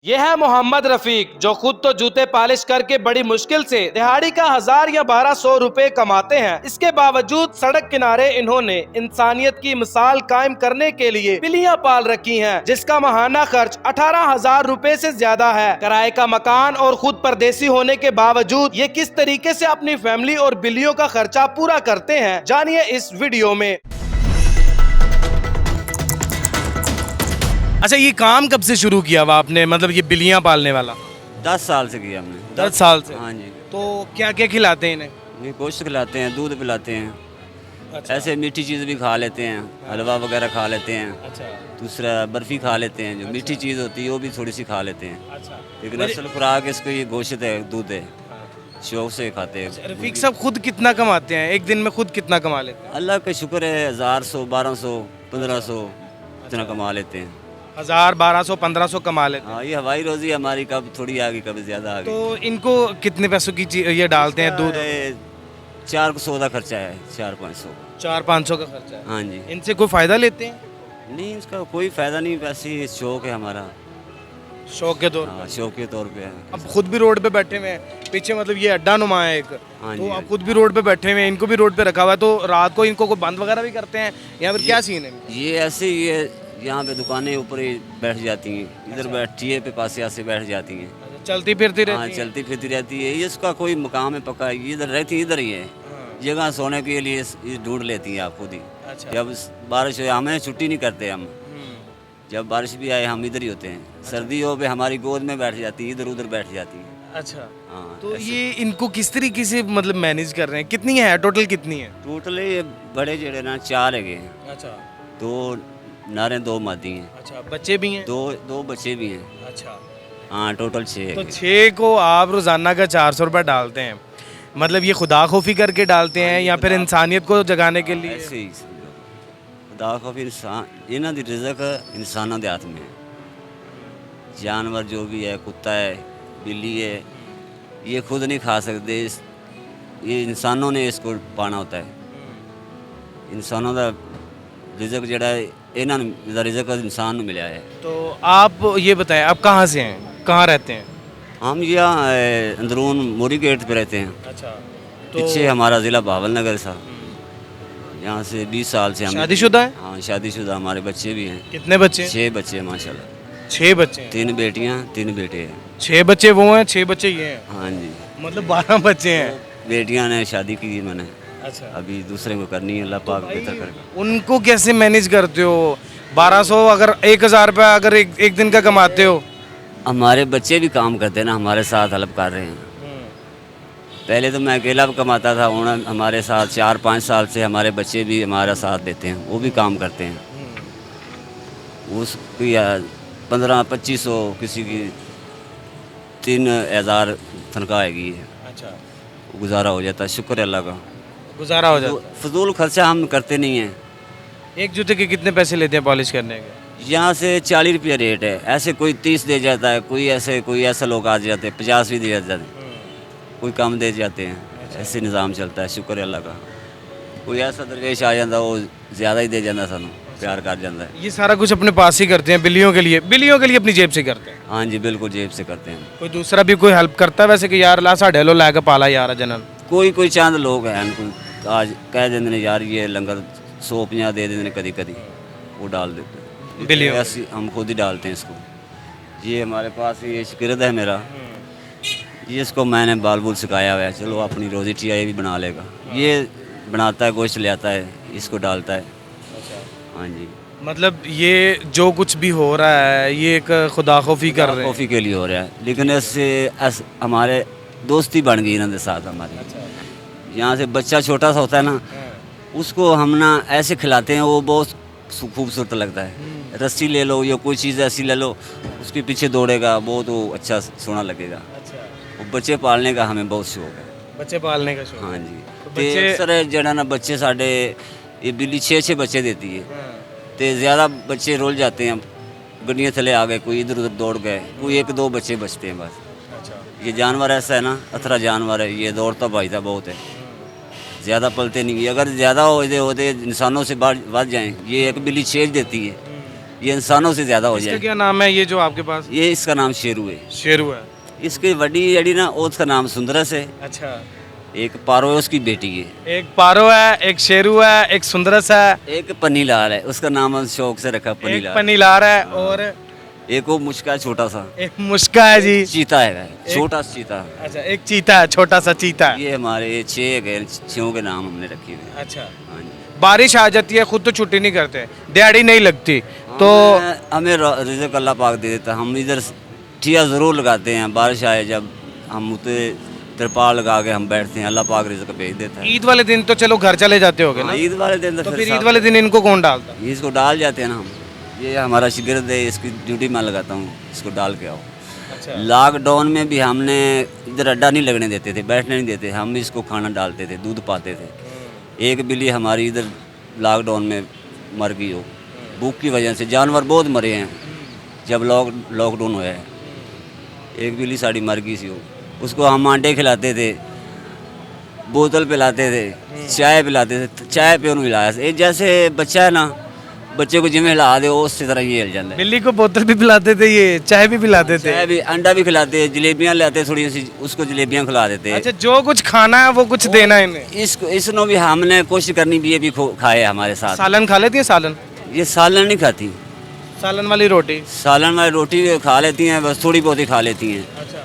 ये है मोहम्मद रफीक, जो खुद तो जूते पॉलिश करके बड़ी मुश्किल से दिहाड़ी का 1000 या 1200 रुपए कमाते हैं। इसके बावजूद सड़क किनारे इन्होंने इंसानियत की मिसाल कायम करने के लिए बिल्लियां पाल रखी हैं, जिसका माहाना खर्च 18,000 रुपए से ज्यादा है। किराए का मकान और खुद परदेसी होने के बावजूद ये किस तरीके से अपनी फैमिली और बिल्लियों का खर्चा पूरा करते हैं, जानिए इस वीडियो में। अच्छा, ये काम कब से शुरू किया हुआ आपने, मतलब ये बिल्लियां पालने वाला? 10 साल से किया हमने। 10 साल से? हाँ जी। तो क्या क्या खिलाते हैं इन्हें? ये गोश्त खिलाते हैं, दूध पिलाते हैं। अच्छा। ऐसे मीठी चीज़ भी खा लेते हैं, हलवा वगैरह खा लेते हैं। अच्छा। दूसरा बर्फ़ी खा लेते हैं, जो मीठी चीज़ होती है वो भी थोड़ी सी खा लेते हैं। अच्छा। लेकिन असल खुराक इसको ये गोश्त है, दूध है, शौक से खाते हैं। रफीक साहब खुद कितना कमाते हैं एक दिन में, खुद कितना कमा लेते हैं? अल्लाह का शुक्र है, 1100 1200 1500 इतना कमा लेते हैं। 1000 1200 1500 कमा लेते हैं। हाँ, ये हवाई रोज़ी हमारी कब थोड़ी आ गई, कभी ज़्यादा आ गई। तो इनको कितने पैसों की ये डालते हैं दूध? 400 का खर्चा है, 400-500। 400-500 का खर्चा है। हाँ जी। इनसे कोई फायदा लेते हैं? नहीं, इसका कोई फ़ायदा नहीं, वैसे ही शौक है हमारा। शौक के तौर हाँ, पर? शौक के तौर पे है। अब खुद भी रोड पे बैठे हुए हैं, पीछे मतलब ये अड्डा नुमा है एक, हाँ तो जी, आप हाँ खुद भी रोड पे बैठे हुए हैं, इनको भी रोड पे रखा हुआ है, तो रात को इनको कोई बंद वगैरह भी करते हैं या फिर क्या सीन है? ये ऐसे ही है, यहाँ पे दुकानें ऊपर ही बैठ जाती हैं, इधर बैठती है पे पास से बैठ जाती हैं। चलती फिरती हाँ, रहती हैं? चलती फिरती रहती है। ये इसका कोई मुकाम है पक्का, ये इधर रहती है, इधर ही है। जगह सोने के लिए ये ढूंढ लेती हैं आप खुद ही। अच्छा। जब बारिश हो, हमें छुट्टी नहीं करते हम। जब बारिश भी आए हम इधर ही होते हैं। सर्दी हो पे हमारी गोद में बैठ जाती है, इधर उधर बैठ जाती है। अच्छा। हाँ, तो ऐसे। ये इनको किस तरीके से मतलब मैनेज कर रहे हैं? कितनी है टोटल, कितनी है? टोटल ये बड़े जड़े ना 4 है, अच्छा। 2 नारे 2 मादी हैं, अच्छा, बच्चे भी हैं? 2 बच्चे भी हैं। अच्छा। हाँ, टोटल 6 तो है। 6 को आप रोजाना का 400 रुपये डालते हैं, मतलब ये खुदा खोफी करके डालते हैं या फिर इंसानियत को जगाने के लिए? ऐसे ही समझो। खुदा को फिर इन्हों की रिजक इंसानों के हाथ में है। जानवर जो भी है, कुत्ता है, बिल्ली है, ये खुद नहीं खा सकते, ये इंसानों ने इसको पाना होता है। इंसानों का रिजक जड़ा है, इन्होंने दा रिजक इंसान को मिला है। तो आप ये बताएं, आप कहाँ से हैं, कहाँ रहते हैं? हम यहाँ अंदरून मोरी गेट पे रहते हैं। अच्छा। पीछे हमारा ज़िला भावल नगर था। यहाँ से 20 साल से हम शादीशुदा है? हाँ, शादीशुदा, हमारे बच्चे भी हैं। कितने बच्चे हैं? 6 बच्चे हैं माशाल्लाह। 6 बच्चे हैं? 3 बेटियाँ 3 बेटे हैं। 6 बच्चे वो हैं, 6 बच्चे ये हैं, हाँ जी। मतलब 12 बच्चे हैं। बेटियाँ ने शादी की है मैंने, अच्छा। अभी दूसरे को करनी है, अल्लाह पाक बेहतर करेगा। उनको कैसे मैनेज करते हो? 1200 अगर 1000 रुपया अगर एक दिन का कमाते हो? हमारे बच्चे भी काम करते हैं ना, हमारे साथ हेल्प कर रहे हैं। पहले तो मैं अकेला कमाता था, उन्होंने हमारे साथ 4-5 साल से हमारे बच्चे भी हमारा साथ देते हैं, वो भी काम करते हैं। उसकी 1500-2500, किसी की 3000 तनख्वाह हैगी है। अच्छा। गुजारा हो जाता है, शुक्र है अल्लाह का। गुजारा हो जाता तो फजूल खर्चा हम करते नहीं हैं। है। एक जूते के कितने पैसे लेते हैं पॉलिश करने के? यहाँ से 40 रुपया रेट है, ऐसे कोई 30 दे जाता है, कोई ऐसा लोग आ जाते हैं 50 भी दे जाते हैं, कोई कम दे जाते हैं। ऐसे निज़ाम चलता है, शुक्र है अल्लाह का। कोई ऐसा दरवेश आ जाता, वो ज़्यादा ही दे जाता, सानू प्यार कर जाता है। ये सारा कुछ अपने पास ही करते हैं बिल्लियों के लिए? बिल्लियों के लिए अपनी जेब से करते हैं? हाँ जी, बिल्कुल जेब से करते हैं। कोई दूसरा भी कोई हेल्प करता है वैसे कि यार ला साढ़े लो लैके पाला यार जनरल? कोई चंद लोग हैं, कोई आज कह देते हैं यार ये लंगर 150 दे देते हैं, कभी कभी वो डाल देते हैं। बिल्लियों? ऐसी हम खुद ही डालते हैं इसको। ये हमारे पास ये शिकरत है मेरा, ये इसको मैंने बाल बूल सिखाया हुआ है, चलो अपनी रोजी टिया ये भी बना लेगा। ये बनाता है, गोश्त ले आता है, इसको डालता है। हाँ जी। मतलब ये जो कुछ भी हो रहा है ये एक खुदा खौफी कर रहे हैं? कॉफ़ी के लिए हो रहा है, लेकिन इससे हमारे दोस्ती बन गई इन्होंने साथ हमारी। यहाँ से बच्चा छोटा सा होता है ना, उसको हम ना ऐसे खिलाते हैं, वो बहुत खूबसूरत लगता है। रस्सी ले लो या कोई चीज़ ऐसी ले लो, उसके पीछे दौड़ेगा, बहुत वो अच्छा सोना लगेगा। वो बच्चे पालने का हमें बहुत शौक है। बच्चे पालने का शौक? हाँ जी। तो ते बच्चे अक्सर जड़ा ना बच्चे साढ़े ये बिल्ली 6 बच्चे देती है, तो ज़्यादा बच्चे रुल जाते हैं, गड्डियाँ थले आ गए, कोई इधर उधर दौड़ गए, कोई 1-2 बच्चे बचते हैं बस। अच्छा। ये जानवर ऐसा है ना, अथरा जानवर है, ये दौड़ता भागता बहुत है, ज़्यादा पलते नहीं। अगर ज़्यादा होते इंसानों से बढ़ जाएँ, ये एक बिल्ली 6 देती है, ये इंसानों से ज़्यादा हो इसका जाए। क्या नाम है ये जो आपके पास? ये इसका नाम शेरू है। शेरू है। इसकी वड्डी जड़ी ना उसका नाम सुंदरस है। अच्छा, एक पारो है उसकी बेटी है। एक पारो है, एक शेरू है, एक सुंदरस है, एक पन्नी लाल है, उसका नाम हम शौक से रखा पन्नी एक लाल। पनीलार है और एक वो मुश्का है छोटा सा, एक मुश्का है जी। चीता है, छोटा सा चीता। अच्छा, एक चीता है, छोटा सा चीता है। ये हमारे 6 के नाम हमने रखे हुए हैं। अच्छा, हाँ जी। बारिश आ जाती है, खुद तो छुट्टी नहीं करते, दिहाड़ी नहीं लगती, तो हमें रिज़्क अल्लाह पाक दे देता है। हम इधर ठिया ज़रूर लगाते हैं, बारिश आए जब हम उतरे तिरपाल लगा के हम बैठते हैं, अल्लाह पाक रिज़्क भेज देता है। ईद वाले दिन तो चलो घर चले जाते होगे ना, हाँ, ईद वाले दिन तो तो फिर ईद वाले दिन इनको कौन डालता? इसको डाल जाते हैं ना हम। ये हमारा शिगिर्द है, इसकी ड्यूटी मैं लगाता हूँ, इसको डाल के आओ। अच्छा, लॉकडाउन में भी हमने इधर अड्डा नहीं लगने देते थे, बैठने नहीं देते, हम इसको खाना डालते थे, दूध पाते थे। एक बिल्ली हमारी इधर लॉकडाउन में मर गई हो, भूख की वजह से। जानवर बहुत मरे हैं जब लॉकडाउन हुआ है। एक बिल्ली साड़ी मर गई सी हो, उसको हम अंडे खिलाते थे, बोतल पिलाते थे, चाय पिलाते थे, चाय पे उन्होंने हिलाया। ये जैसे बच्चा है ना, बच्चे को जिम्मे हिला दे वो उसी तरह ये हिल जाता है। बिल्ली को बोतल भी पिलाते थे, ये चाय भी पिलाते थे। चाय भी, अंडा भी खिलाते, जलेबियाँ लाते थोड़ी सी, उसको जलेबियाँ खिला देते। अच्छा, जो कुछ खाना है वो कुछ देना है इन्हें। इसनो भी हमने कोशिश करनी भी, ये भी खाए हमारे साथ। सालन खा लेती है? सालन, ये सालन नहीं खाती, सालन वाली रोटी। सालन वाली रोटी खा लेती हैं, बस थोड़ी बहुत ही खा लेती हैं। अच्छा,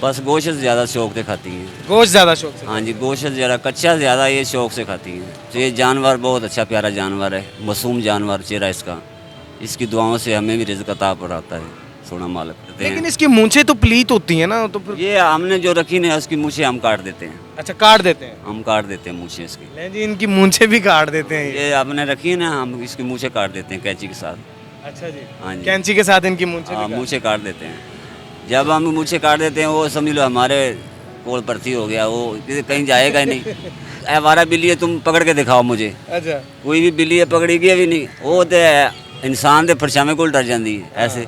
बस गोश्त ज़्यादा शौक से खाती हैं। गोश्त ज्यादा शौक से। हाँ जी, गोश्त ज़्यादा, कच्चा ज़्यादा ये शौक से खाती हैं। तो ये जानवर बहुत अच्छा प्यारा जानवर है, मासूम जानवर चेहरा इसका। इसकी दुआओं से हमें भी रिज़्क अता पड़ाता है, सोना मालिक करते लेकिन हैं। इसकी मूंछें तो प्लीत होती है ना, तो फिर ये हमने जो रखी है उसकी मूछें हम काट देते हैं, अच्छा काट देते हैं। हम काट देते हैं मूछें इसकी। नहीं जी, इनकी मूंछें भी काट देते हैं ये। ये आपने रखी है ना, हम इसकी मूछें काट देते हैं कैंची के साथ। अच्छा जी, हाँ जी, कैंची के साथ इनकी मूंछें हाँ भी काट- मूछें काट देते हैं। जब हम मूछें काट देते हैं वो समझ लो हमारे कोल भर्ती हो गया, वो कहीं जाएगा ही नहीं। हमारा बिल्ली है, तुम पकड़ के दिखाओ मुझे। अच्छा, कोई भी बिल्ली है पकड़ी गई भी नहीं, वो तो इंसान के परछावे को डर जाती है, ऐसे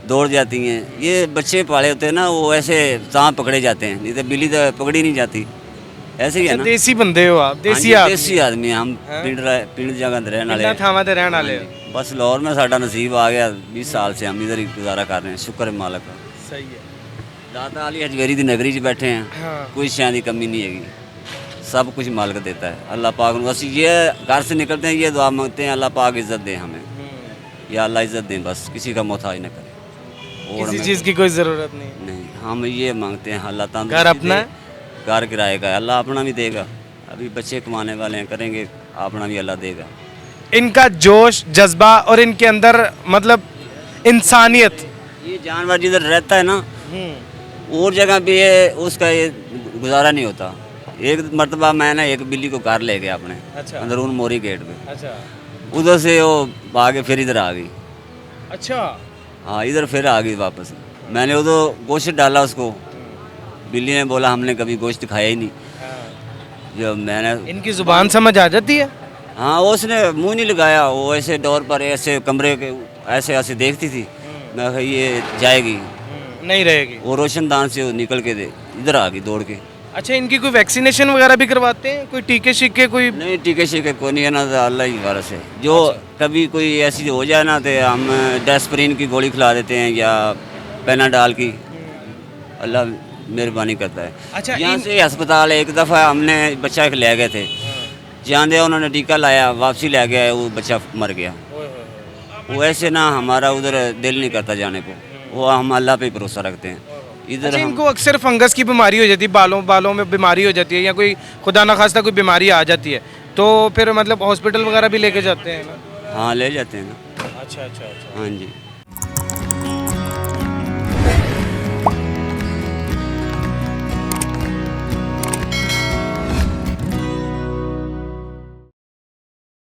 दौड़ जाती हैं। ये बच्चे पाले होते हैं ना, वो ऐसे सांप पकड़े जाते हैं, नहीं तो बिल्ली तो पकड़ी नहीं जाती। ऐसे ही है ना। देसी बंदे हो आप, देसी हाँ आप। जी, देसी आदमी हैं हम, हाँ। पिंड जगह ਦੇ रहने वाले पिंडा थावां ते रहने वाले हाँ जी। बस लाहौर में साडा नसीब आ गया, 20 साल से हम इधर ही गुजारा कर रहे हैं, शुक्र है मालिक का। सही है। दाता अली हजवेरी की नगरी च बैठे हैं, हाँ, कोई शय की कमी नहीं हैगी, सब कुछ मालिक देता है। अल्लाह पाक ने बस ये घर से निकलते हैं ये दुआ मांगते हैं, अल्लाह पाक इज़्ज़त दे हमें, या अल्लाह इज़्ज़त दें, बस किसी का मोहताज न करे। और किसी हमें- चीज की कोई जरूरत नहीं। नहीं, हम ये मांगते हैं अल्लाह ताला घर अपना है? घर किराए का है, अल्लाह अपना भी देगा। अभी बच्चे कमाने वाले हैं, करेंगे, अपना भी अल्लाह देगा। इनका जोश जज्बा और इनके अंदर मतलब इंसानियत। ये जानवर जिधर रहता है ना, और जगह भी है उसका ये गुजारा नहीं होता। एक मरतबा मैंने एक बिल्ली को घर ले गया अपने, अच्छा, अंदरून मोरी गेट पे, अच्छा, उधर से वो भागे फिर इधर आ गई। अच्छा, हाँ, इधर फिर आ गई वापस। मैंने उधर गोश्त डाला उसको, बिल्ली ने बोला हमने कभी गोश्त खाया ही नहीं। जो मैंने इनकी जुबान समझ आ जाती है? हाँ, वो उसने मुंह नहीं लगाया, वो ऐसे डोर पर ऐसे कमरे के ऐसे ऐसे देखती थी। मैं कहा ये जाएगी, नहीं रहेगी। वो रोशनदान से वो निकल के दे इधर आ गई दौड़ के। अच्छा, इनकी कोई वैक्सीनेशन वगैरह भी करवाते हैं? कोई टीके शीके कोई? नहीं, टीके शीके कोई नहीं है ना, तो अल्लाह ही वारस है। जो कभी कोई ऐसी हो जाए ना, तो हम डेस्परीन की गोली खिला देते हैं या पेनाडाल की, अल्लाह मेहरबानी करता है। अच्छा, यहाँ से अस्पताल एक दफ़ा हमने बच्चा ले गए थे, जान उन्होंने टीका लाया, वापसी ले गया, वो बच्चा मर गया। वो ऐसे ना हमारा उधर दिल नहीं करता जाने को, वो हम अल्लाह पे भरोसा रखते हैं। इधर अच्छा, हम इनको अक्सर फंगस की बीमारी हो जाती है, बालों में बीमारी हो जाती है, या कोई खुदा न खास्ता कोई बीमारी आ जाती है, तो फिर मतलब हॉस्पिटल वगैरह भी लेके जाते हैं ना? हाँ ले जाते हैं ना। अच्छा, अच्छा, अच्छा। हाँ जी।